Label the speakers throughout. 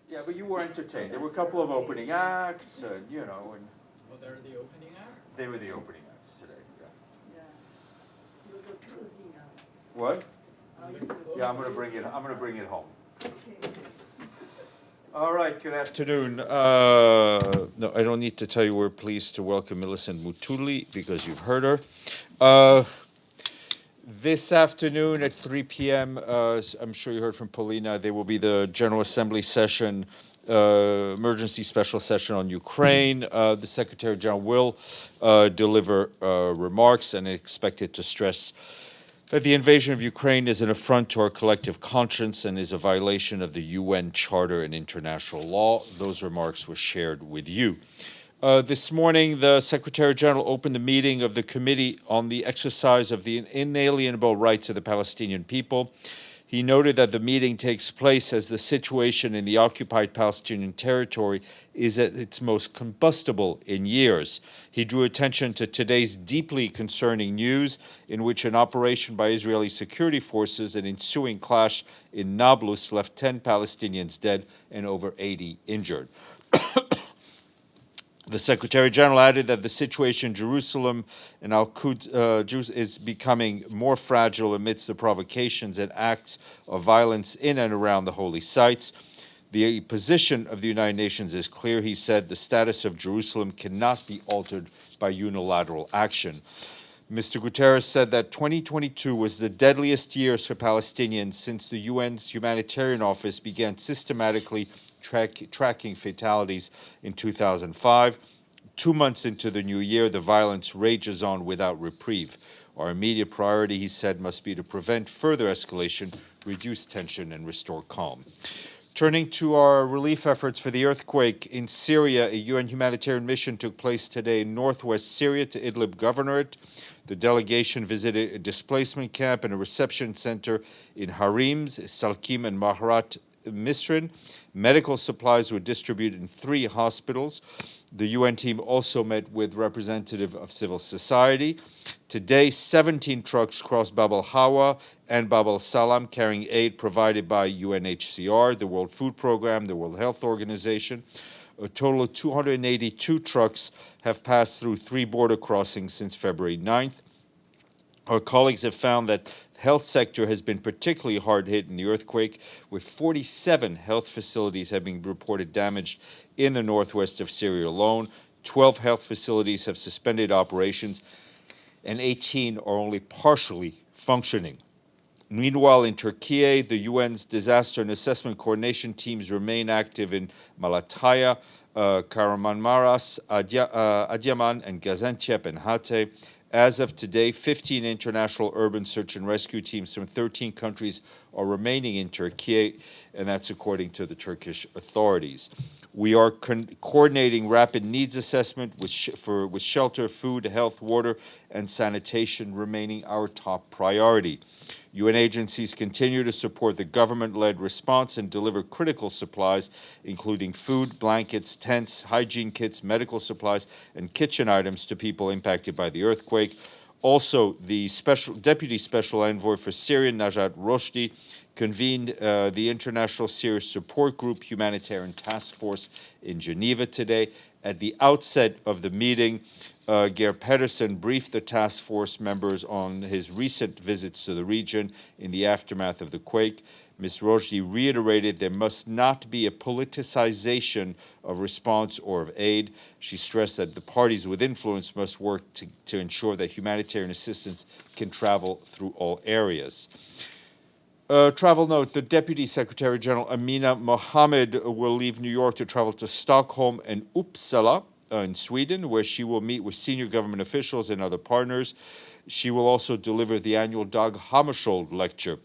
Speaker 1: Yeah, but you were entertained. There were a couple of opening acts, and and
Speaker 2: Well, they're the opening acts.
Speaker 1: they were the opening acts today. Yeah.
Speaker 3: Yeah. You're the closing out.
Speaker 1: What?
Speaker 2: The
Speaker 1: Yeah, I'm gonna bring it. I'm gonna bring it home.
Speaker 3: Okay.
Speaker 1: All right. Good afternoon. No, I don't need to tell you we're pleased to welcome Millicent Mutuli because you've heard her. This afternoon at 3 p.m., as I'm sure you heard from Paulina, there will be the General Assembly session, emergency special session on Ukraine. The Secretary General will deliver remarks and expected to stress that the invasion of Ukraine is an affront to our collective conscience and is a violation of the UN Charter and international law. Those remarks were shared with you. This morning, the Secretary General opened the meeting of the Committee on the Exercise of the Inalienable Rights of the Palestinian People. He noted that the meeting takes place as the situation in the Occupied Palestinian Territory is at its most combustible in years. He drew attention to today's deeply concerning news in which an operation by Israeli security forces and ensuing clash in Nablus left 10 Palestinians dead and over 80 injured. The Secretary General added that the situation in Jerusalem and Al-Quds is becoming more fragile amidst the provocations and acts of violence in and around the holy sites. The position of the United Nations is clear, he said. The status of Jerusalem cannot be altered by unilateral action. Mr. Guterres said that 2022 was the deadliest year for Palestinians since the UN's Humanitarian Office began systematically tracking fatalities in 2005. 2 months into the new year, the violence rages on without reprieve. Our immediate priority, he said, must be to prevent further escalation, reduce tension, and restore calm. Turning to our relief efforts for the earthquake in Syria, a UN humanitarian mission took place today in northwest Syria to Idlib Governorate. The delegation visited a displacement camp and a reception center in Harims, Salkim, and Mahrat Misrin. Medical supplies were distributed in 3 hospitals. The UN team also met with representatives of civil society. Today, 17 trucks crossed Bab al-Hawa and Bab al-Salam carrying aid provided by UNHCR, the World Food Program, the World Health Organization. A total of 282 trucks have passed through 3 border crossings since February 9th. Our colleagues have found that the health sector has been particularly hard hit in the earthquake, with 47 health facilities having reported damaged in the northwest of Syria alone. 12 health facilities have suspended operations, and 18 are only partially functioning. Meanwhile, in Türkiye, the UN's disaster and assessment coordination teams remain active in Malatya, Kahramanmaraş, Adıyaman, and Gaziantep and Hatay. As of today, 15 international urban search and rescue teams from 13 countries are remaining in Türkiye, and that's according to the Turkish authorities. We are coordinating rapid needs assessment with shelter, food, health, water, and sanitation remaining our top priority. UN agencies continue to support the government-led response and deliver critical supplies, including food, blankets, tents, hygiene kits, medical supplies, and kitchen items to people impacted by the earthquake. Also, the Deputy Special Envoy for Syria, Najat Roshdi, convened the International Syria Support Group Humanitarian Task Force in Geneva today. At the outset of the meeting, Geir Pedersen briefed the task force members on his recent visits to the region in the aftermath of the quake. Ms. Roshdi reiterated there must not be a politicization of response or of aid. She stressed that the parties with influence must work to ensure that humanitarian assistance can travel through all areas. Travel note, the Deputy Secretary General Amina Mohammed will leave New York to travel to Stockholm and Uppsala in Sweden, where she will meet with senior government officials and other partners. She will also deliver the annual Dag Hammarskjöld Lecture.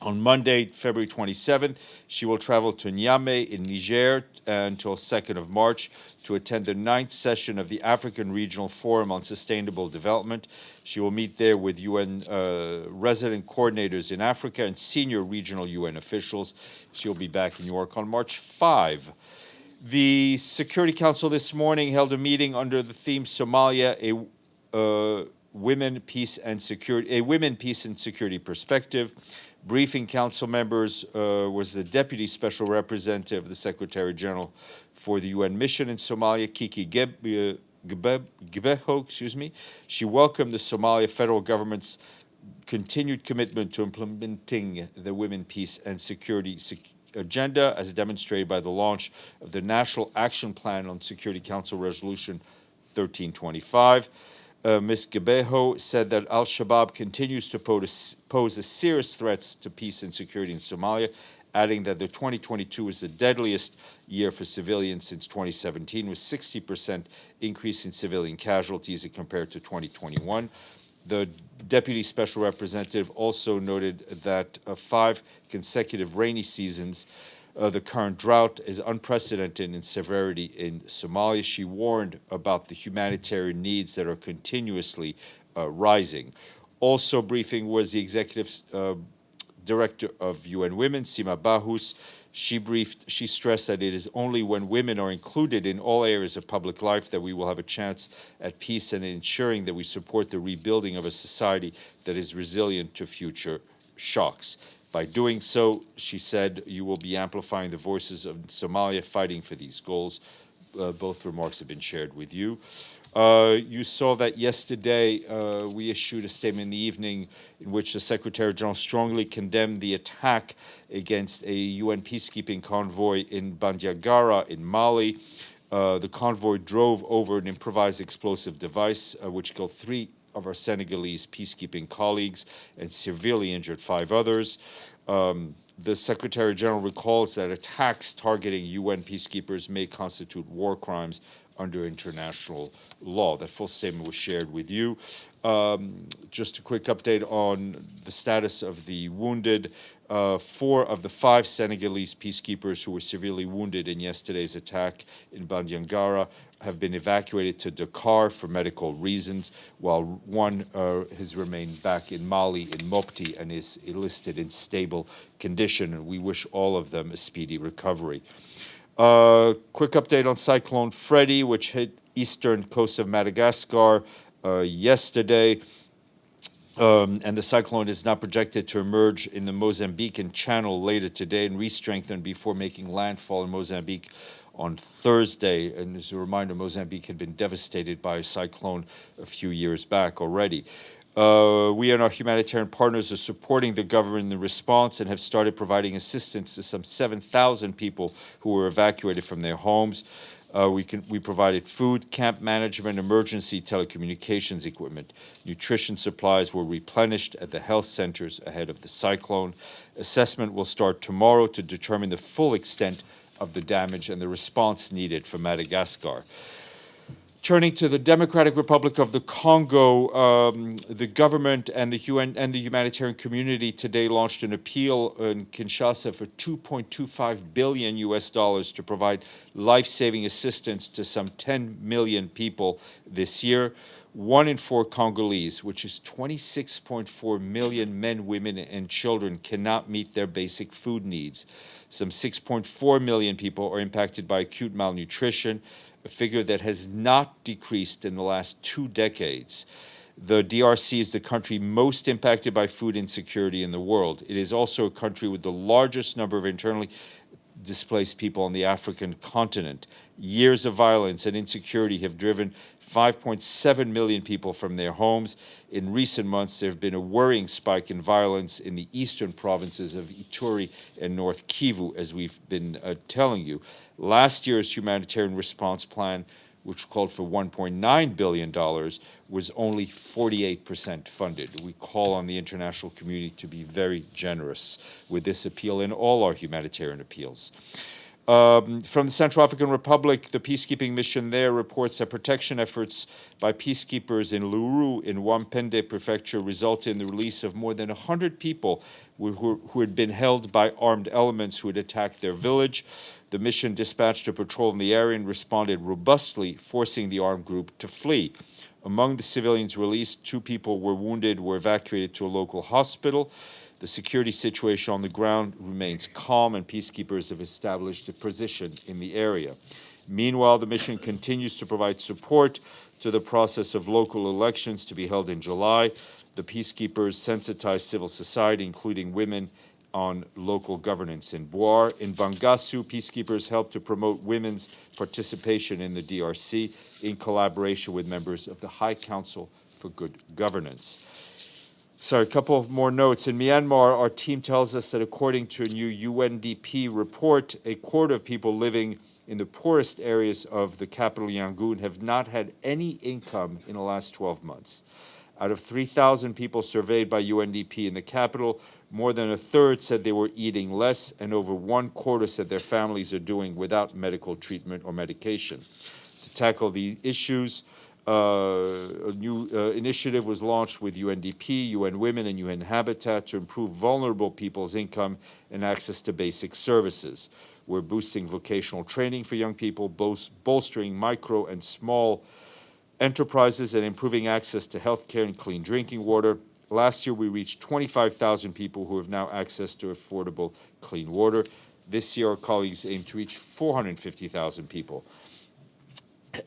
Speaker 1: On Monday, February 27th, she will travel to Niamey in Niger until 2nd of March to attend the 9th session of the African Regional Forum on Sustainable Development. She will meet there with UN resident coordinators in Africa and senior regional UN officials. She'll be back in New York on March 5. The Security Council this morning held a meeting under the theme Somalia, women, peace and security, a women, peace and security perspective. Briefing council members was the Deputy Special Representative of the Secretary General for the UN mission in Somalia, Kiki Gebeho, She welcomed the Somalia federal government's continued commitment to implementing the women, peace and security agenda, as demonstrated by the launch of the National Action Plan on Security Council Resolution 1325. Ms. Gebeho said that al-Shabaab continues to pose a serious threat to peace and security in Somalia, adding that the 2022 was the deadliest year for civilians since 2017, with 60% increase in civilian casualties as compared to 2021. The Deputy Special Representative also noted that 5 consecutive rainy seasons, the current drought is unprecedented in severity in Somalia. She warned about the humanitarian needs that are continuously rising. Also briefing was the Executive Director of UN Women, Sima Bahous. She stressed that it is only when women are included in all areas of public life that we will have a chance at peace and ensuring that we support the rebuilding of a society that is resilient to future shocks. By doing so, she said, you will be amplifying the voices of Somalia fighting for these goals. Both remarks have been shared with you. You saw that yesterday we issued a statement in the evening in which the Secretary General strongly condemned the attack against a UN peacekeeping convoy in Bandiagara in Mali. The convoy drove over an improvised explosive device which killed 3 of our Senegalese peacekeeping colleagues and severely injured 5 others. The Secretary General recalls that attacks targeting UN peacekeepers may constitute war crimes under international law. That full statement was shared with you. Just a quick update on the status of the wounded. 4 of the 5 Senegalese peacekeepers who were severely wounded in yesterday's attack in Bandiagara have been evacuated to Dakar for medical reasons, while 1 has remained back in Mali in Mopti and is listed in stable condition, and we wish all of them a speedy recovery. Quick update on Cyclone Freddy, which hit eastern coast of Madagascar yesterday. And the cyclone is now projected to emerge in the Mozambican Channel later today and re-strengthen before making landfall in Mozambique on Thursday. And as a reminder, Mozambique had been devastated by a cyclone a few years back already. We and our humanitarian partners are supporting the government in the response and have started providing assistance to some 7,000 people who were evacuated from their homes. We provided food, camp management, emergency telecommunications equipment. Nutrition supplies were replenished at the health centers ahead of the cyclone. Assessment will start tomorrow to determine the full extent of the damage and the response needed for Madagascar. Turning to the Democratic Republic of the Congo, the government and the UN and the humanitarian community today launched an appeal in Kinshasa for $2.25 billion to provide life-saving assistance to some 10 million people this year. 1 in 4 Congolese, which is 26.4 million men, women, and children, cannot meet their basic food needs. Some 6.4 million people are impacted by acute malnutrition, a figure that has not decreased in the last 2 decades. The DRC is the country most impacted by food insecurity in the world. It is also a country with the largest number of internally displaced people on the African continent. Years of violence and insecurity have driven 5.7 million people from their homes. In recent months, there have been a worrying spike in violence in the eastern provinces of Ituri and North Kivu, as we've been telling you. Last year's humanitarian response plan, which called for $1.9 billion, was only 48% funded. We call on the international community to be very generous with this appeal and all our humanitarian appeals. From the Central African Republic, the peacekeeping mission there reports that protection efforts by peacekeepers in Luru in Wampende Prefecture resulted in the release of more than 100 people who had been held by armed elements who had attacked their village. The mission dispatched a patrol in the area and responded robustly, forcing the armed group to flee. Among the civilians released, 2 people were wounded, were evacuated to a local hospital. The security situation on the ground remains calm, and peacekeepers have established a position in the area. Meanwhile, the mission continues to provide support to the process of local elections to be held in July. The peacekeepers sensitized civil society, including women, on local governance in Boar. In Bangassou, peacekeepers helped to promote women's participation in the DRC in collaboration with members of the High Council for Good Governance. Sorry, a couple more notes. In Myanmar, our team tells us that according to a new UNDP report, a quarter of people living in the poorest areas of the capital Yangon have not had any income in the last 12 months. Out of 3,000 people surveyed by UNDP in the capital, more than a third said they were eating less, and over one quarter said their families are doing without medical treatment or medication. To tackle the issues, a new initiative was launched with UNDP, UN Women, and UN Habitat to improve vulnerable people's income and access to basic services. We're boosting vocational training for young people, bolstering micro and small enterprises, and improving access to healthcare and clean drinking water. Last year, we reached 25,000 people who have now access to affordable clean water. This year, our colleagues aim to reach 450,000 people.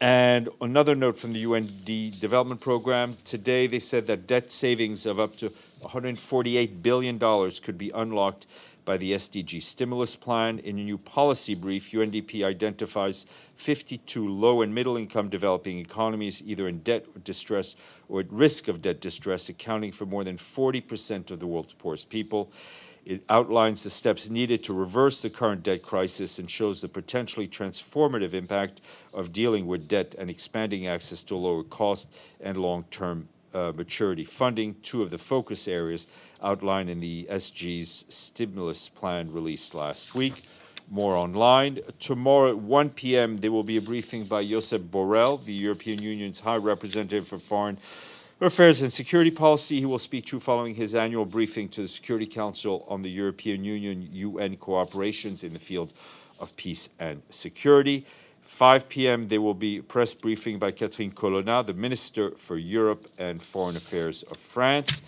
Speaker 1: And another note from the UND Development Program. Today, they said that debt savings of up to $148 billion could be unlocked by the SDG stimulus plan. In a new policy brief, UNDP identifies 52 low and middle-income developing economies either in debt or distress or at risk of debt distress, accounting for more than 40% of the world's poorest people. It outlines the steps needed to reverse the current debt crisis and shows the potentially transformative impact of dealing with debt and expanding access to lower cost and long-term maturity funding, two of the focus areas outlined in the SG's stimulus plan released last week. More online. Tomorrow at 1 p.m., there will be a briefing by Josep Borrell, the European Union's High Representative for Foreign Affairs and Security Policy. He will speak to following his annual briefing to the Security Council on the European Union-UN cooperations in the field of peace and security. 5 p.m., there will be a press briefing by Catherine Colonna, the Minister for Europe and Foreign Affairs of France.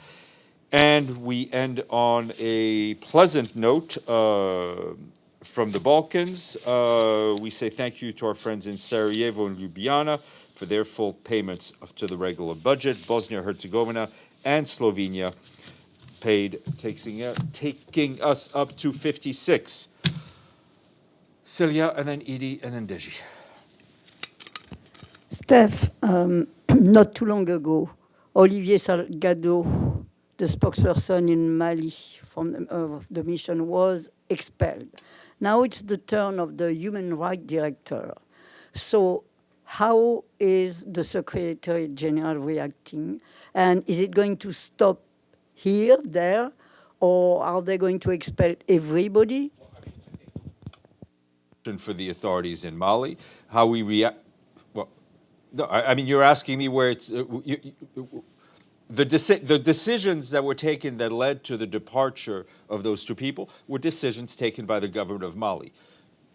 Speaker 1: And we end on a pleasant note from the Balkans. We say thank you to our friends in Sarajevo and Ljubljana for their full payments to the regular budget. Bosnia-Herzegovina and Slovenia paid, taking us up to 56. Celia, and then Edie, and then Deji.
Speaker 3: Steph, not too long ago, Olivier Salgado, the spokesperson in Mali from the mission, was expelled. Now it's the turn of the Human Rights Director. So how is the Secretary General reacting? And is it going to stop here, there, or are they going to expel everybody?
Speaker 1: For the authorities in Mali, how we react. Well, no, I mean, you're asking me where it's the decisions that were taken that led to the departure of those two people were decisions taken by the government of Mali.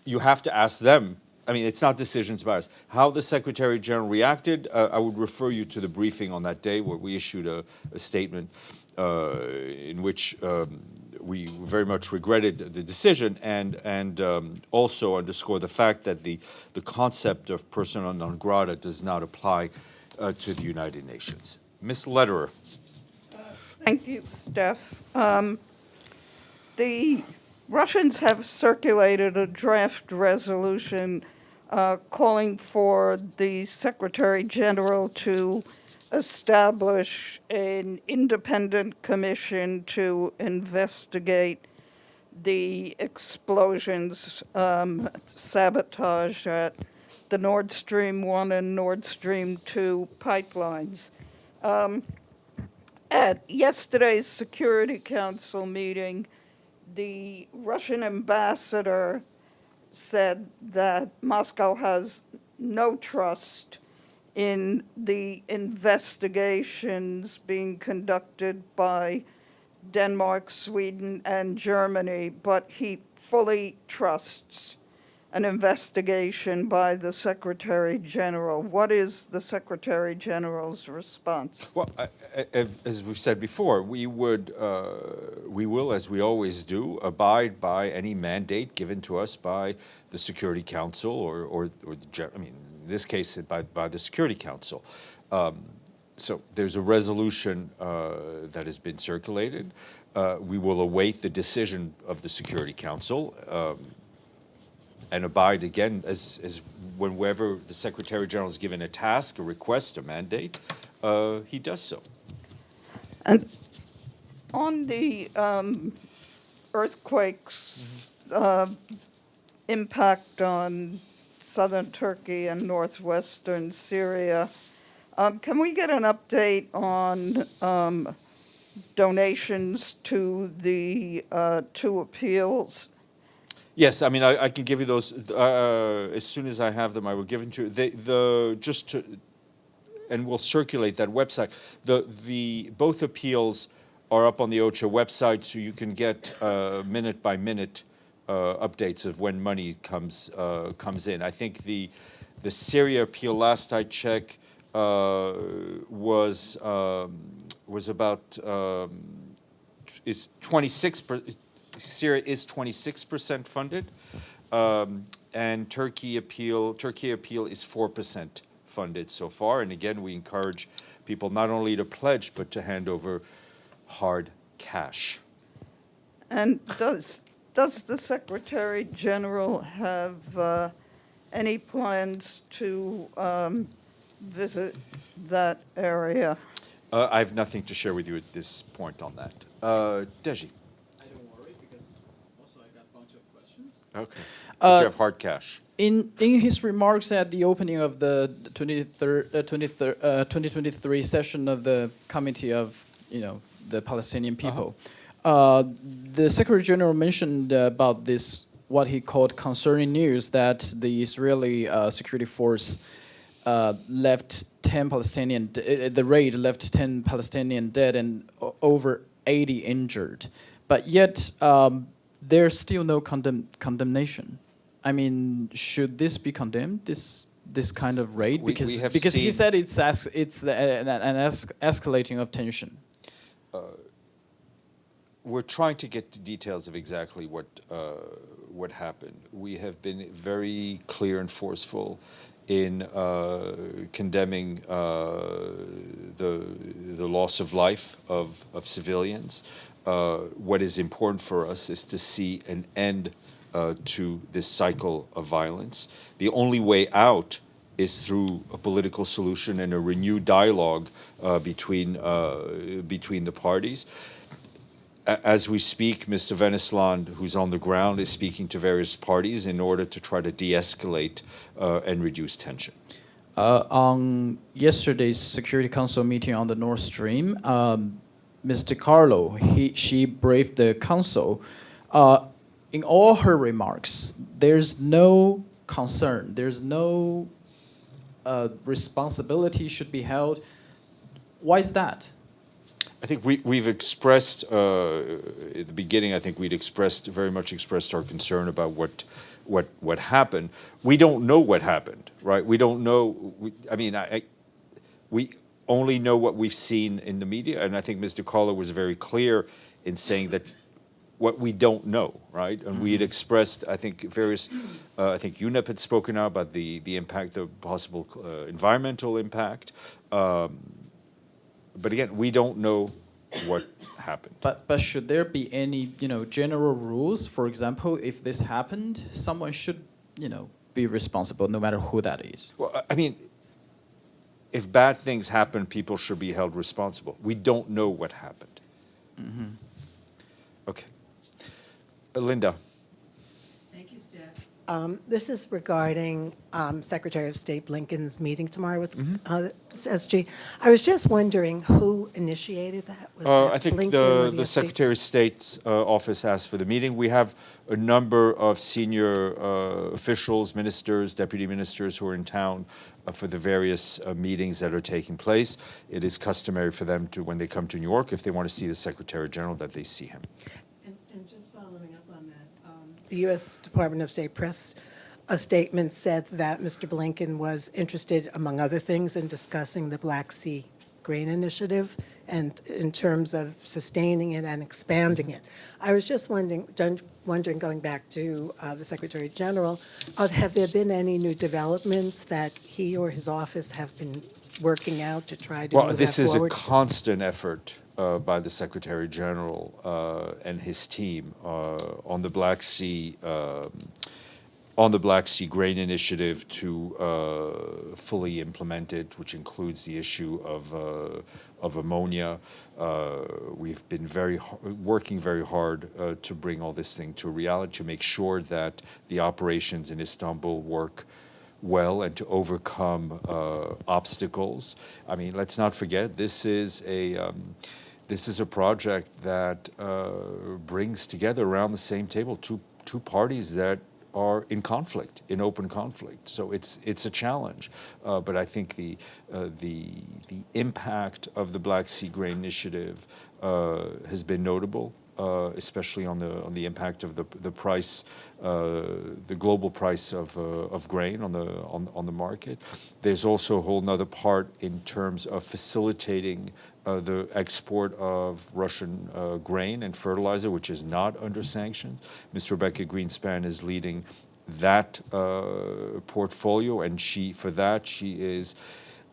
Speaker 1: You have to ask them. I mean, it's not decisions by us. How the Secretary General reacted, I would refer you to the briefing on that day where we issued a statement in which we very much regretted the decision and also underscore the fact that the concept of persona non grata does not apply to the United Nations. Ms. Lederer.
Speaker 4: Thank you, Steph. The Russians have circulated a draft resolution calling for the Secretary General to establish an independent commission to investigate the explosions, sabotage at the Nord Stream 1 and Nord Stream 2 pipelines. At yesterday's Security Council meeting, the Russian ambassador said that Moscow has no trust in the investigations being conducted by Denmark, Sweden, and Germany, but he fully trusts an investigation by the Secretary General. What is the Secretary General's response?
Speaker 1: Well, as we've said before, we will, as we always do, abide by any mandate given to us by the Security Council or the, I mean, in this case by the Security Council. So there's a resolution that has been circulated. We will await the decision of the Security Council and abide again as whenever the Secretary General is given a task, a request, a mandate, he does so.
Speaker 4: And on the earthquakes impact on southern Turkey and northwestern Syria, can we get an update on donations to the two appeals?
Speaker 1: Yes, I mean, I can give you those as soon as I have them. I will give them to you. And we'll circulate that website. The both appeals are up on the OCHA website, so you can get minute by minute updates of when money comes in. I think the Syria appeal, last I checked, was about is 26%. Syria is 26% funded, and Turkey appeal is 4% funded so far. And again, we encourage people not only to pledge but to hand over hard cash.
Speaker 4: And does the Secretary General have any plans to visit that area?
Speaker 1: I have nothing to share with you at this point on that. Deji.
Speaker 2: I don't worry because also I got a bunch of questions.
Speaker 1: Okay. But you have hard cash.
Speaker 2: In his remarks at the opening of the 2023 session of the Committee of the Palestinian People, the Secretary General mentioned about this what he called concerning news that the Israeli security force left 10 Palestinian. The raid left 10 Palestinian dead and over 80 injured, but yet there's still no condemnation. I mean, should this be condemned? This kind of raid, because he said it's an escalating of tension.
Speaker 1: We're trying to get to details of exactly what happened. We have been very clear and forceful in condemning the loss of life of civilians. What is important for us is to see an end to this cycle of violence. The only way out is through a political solution and a renewed dialogue between the parties. As we speak, Mr. Venesland, who's on the ground, is speaking to various parties in order to try to de-escalate and reduce tension.
Speaker 2: On yesterday's Security Council meeting on the Nord Stream, Mr. Carlo, she briefed the council. In all her remarks, there's no concern, there's no responsibility should be held. Why is that?
Speaker 1: I think we've expressed at the beginning. I think we'd very much expressed our concern about what happened. We don't know what happened, right? We don't know. We only know what we've seen in the media, and I think Mr. Carlo was very clear in saying that what we don't know, right? And we had expressed, I think, various. I think UNEP had spoken out about the impact, the possible environmental impact. But again, we don't know what happened.
Speaker 2: But should there be any general rules? For example, if this happened, someone should be responsible, no matter who that is.
Speaker 1: Well, I mean, if bad things happen, people should be held responsible. We don't know what happened.
Speaker 2: Mm-hmm.
Speaker 1: Okay, Linda.
Speaker 5: Thank you, Steph. This is regarding Secretary of State Blinken's meeting tomorrow with SG. I was just wondering who initiated that? Was that
Speaker 1: I think
Speaker 5: Blinken or
Speaker 1: the Secretary of State's office asked for the meeting. We have a number of senior officials, ministers, deputy ministers who are in town for the various meetings that are taking place. It is customary for them to, when they come to New York, if they want to see the Secretary General, that they see him.
Speaker 5: And just following up on that, the U.S. Department of State press a statement said that Mr. Blinken was interested, among other things, in discussing the Black Sea Grain Initiative. and in terms of sustaining it and expanding it. I was just wondering, going back to the Secretary General, have there been any new developments that he or his office have been working out to try to
Speaker 1: Well,
Speaker 5: move
Speaker 1: this
Speaker 5: that
Speaker 1: is a
Speaker 5: forward?
Speaker 1: constant effort by the Secretary General and his team on the Black Sea Grain Initiative to fully implement it, which includes the issue of ammonia. We've been working very hard to bring all this thing to reality, to make sure that the operations in Istanbul work well and to overcome obstacles. I mean, let's not forget, this is a project that brings together around the same table two parties that are in conflict, in open conflict. So it's a challenge, but I think the impact of the Black Sea Grain Initiative has been notable, especially on the impact of the price, the global price of grain on the market. There's also a whole nother part in terms of facilitating the export of Russian grain and fertilizer, which is not under sanctions. Ms. Rebecca Greenspan is leading that portfolio, and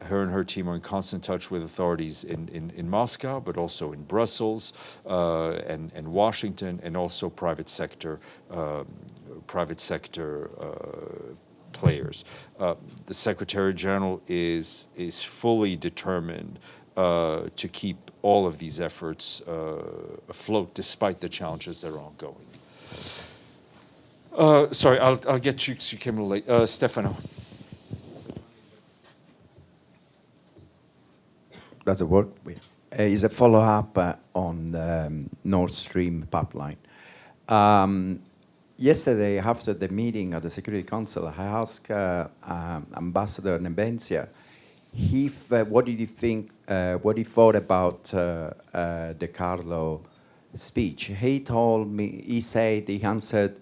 Speaker 1: her and her team are in constant touch with authorities in Moscow, but also in Brussels and Washington, and also private sector players. The Secretary General is fully determined to keep all of these efforts afloat, despite the challenges that are ongoing. Sorry, I'll get you, 'cause you came a little late. Stefano.
Speaker 6: Does it work? Is a follow-up on the Nord Stream pipeline. Yesterday, after the meeting of the Security Council, I asked Ambassador Nebenzia what did he think, what he thought about De Carlo speech. He answered,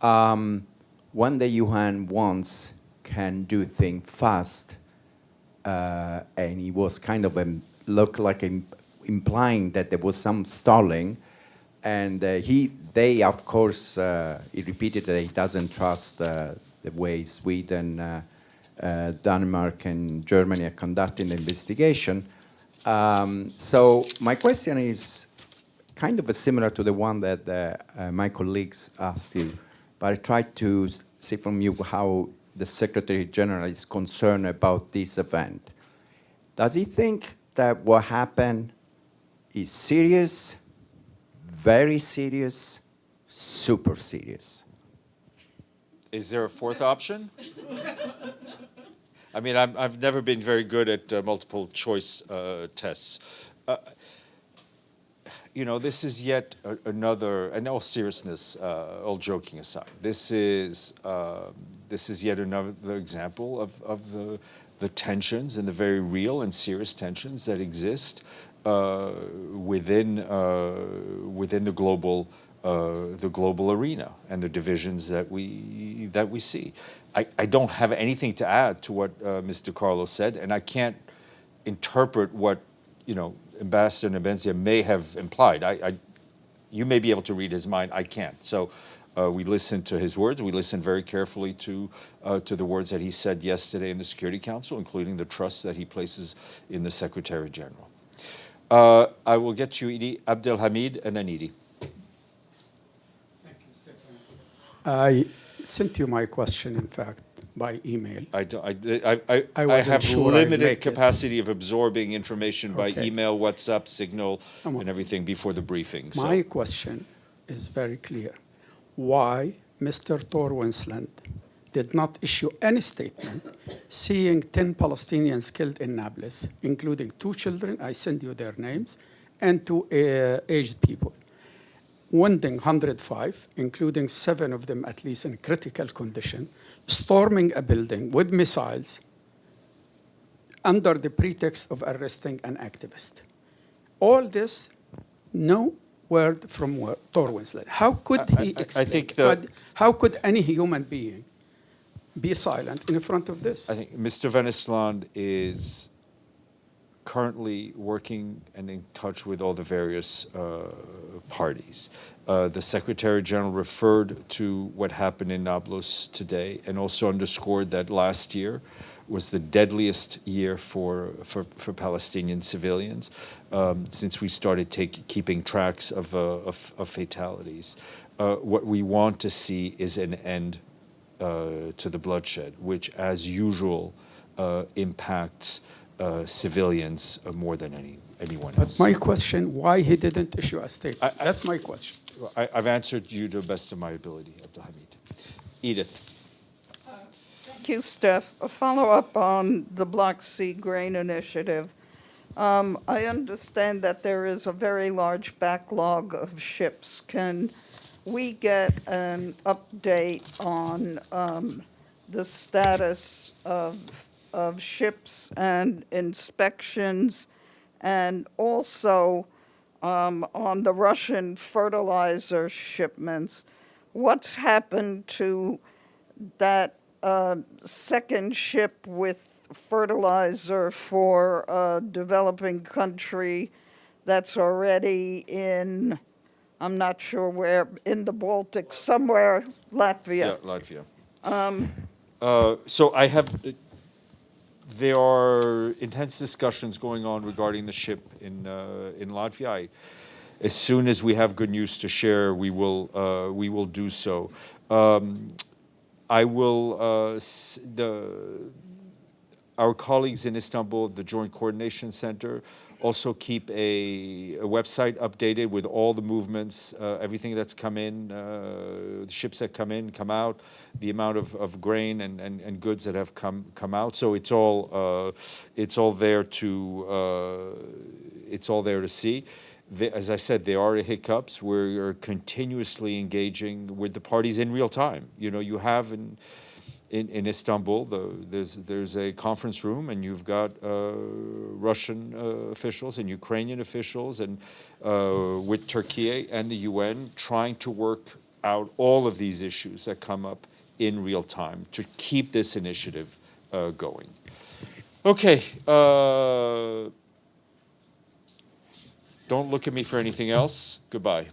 Speaker 6: when the UN wants, can do things fast, and he was kind of looked like implying that there was some stalling, and they of course he repeated that he doesn't trust the way Sweden, Denmark, and Germany are conducting the investigation. So my question is kind of similar to the one that my colleagues asked you, but I tried to see from you how the Secretary General is concerned about this event. Does he think that what happened is serious, very serious, super serious?
Speaker 1: Is there a fourth option? I mean, I've never been very good at multiple choice tests. You know, this is yet another, and all seriousness, all joking aside, this is yet another example of the tensions, and the very real and serious tensions that exist within the global arena, and the divisions that we see. I don't have anything to add to what Mr. Carlo said, and I can't interpret what, you know, Ambassador Nebenzia may have implied. You may be able to read his mind. I can't. So we listened to his words. We listened very carefully to the words that he said yesterday in the Security Council, including the trust that he places in the Secretary General. I will get you, Edie, Abdelhamid, and then Edie.
Speaker 7: Thank you, Stéphane. I sent you my question, in fact, by email.
Speaker 1: I
Speaker 7: wasn't
Speaker 1: have
Speaker 7: sure I'd
Speaker 1: limited
Speaker 7: make it.
Speaker 1: capacity of absorbing information by
Speaker 7: Okay.
Speaker 1: email, WhatsApp, Signal,
Speaker 7: Come on.
Speaker 1: and everything before the briefing. So.
Speaker 7: My question is very clear. Why Mr. Torwensland did not issue any statement seeing 10 Palestinians killed in Nablus, including 2 children, I send you their names, and 2 aged people. Wounding 105, including 7 of them at least in critical condition, storming a building with missiles under the pretext of arresting an activist. All this, no word from Torwensland. How could he explain?
Speaker 1: I think
Speaker 7: How could any human being be silent in front of this?
Speaker 1: I think Mr. Van Island is currently working and in touch with all the various parties. The Secretary General referred to what happened in Nablus today and also underscored that last year was the deadliest year for Palestinian civilians since we started keeping tracks of fatalities. What we want to see is an end to the bloodshed, which, as usual, impacts civilians more than anyone else.
Speaker 7: But my question, why he didn't issue a statement? That's my question.
Speaker 1: I've answered you to the best of my ability, Abdelhamid. Edith.
Speaker 4: Thank you, Steph. A follow-up on the Black Sea Grain Initiative. I understand that there is a very large backlog of ships. Can we get an update on the status of ships and inspections, and also on the Russian fertilizer shipments? What's happened to that second ship with fertilizer for a developing country that's already in, I'm not sure where, in the Baltic, somewhere, Latvia?
Speaker 1: Yeah, Latvia. So there are intense discussions going on regarding the ship in Latvia. As soon as we have good news to share, we will do so. Our colleagues in Istanbul, the Joint Coordination Center, also keep a website updated with all the movements, everything that's come in, the ships that come in, come out, the amount of grain and goods that have come out. So it's all there to see. As I said, there are hiccups. We're continuously engaging with the parties in real time. You know, you have in Istanbul, there's a conference room, and you've got Russian officials and Ukrainian officials, and with Türkiye and the UN trying to work out all of these issues that come up in real time to keep this initiative going. Okay. Don't look at me for anything else. Goodbye.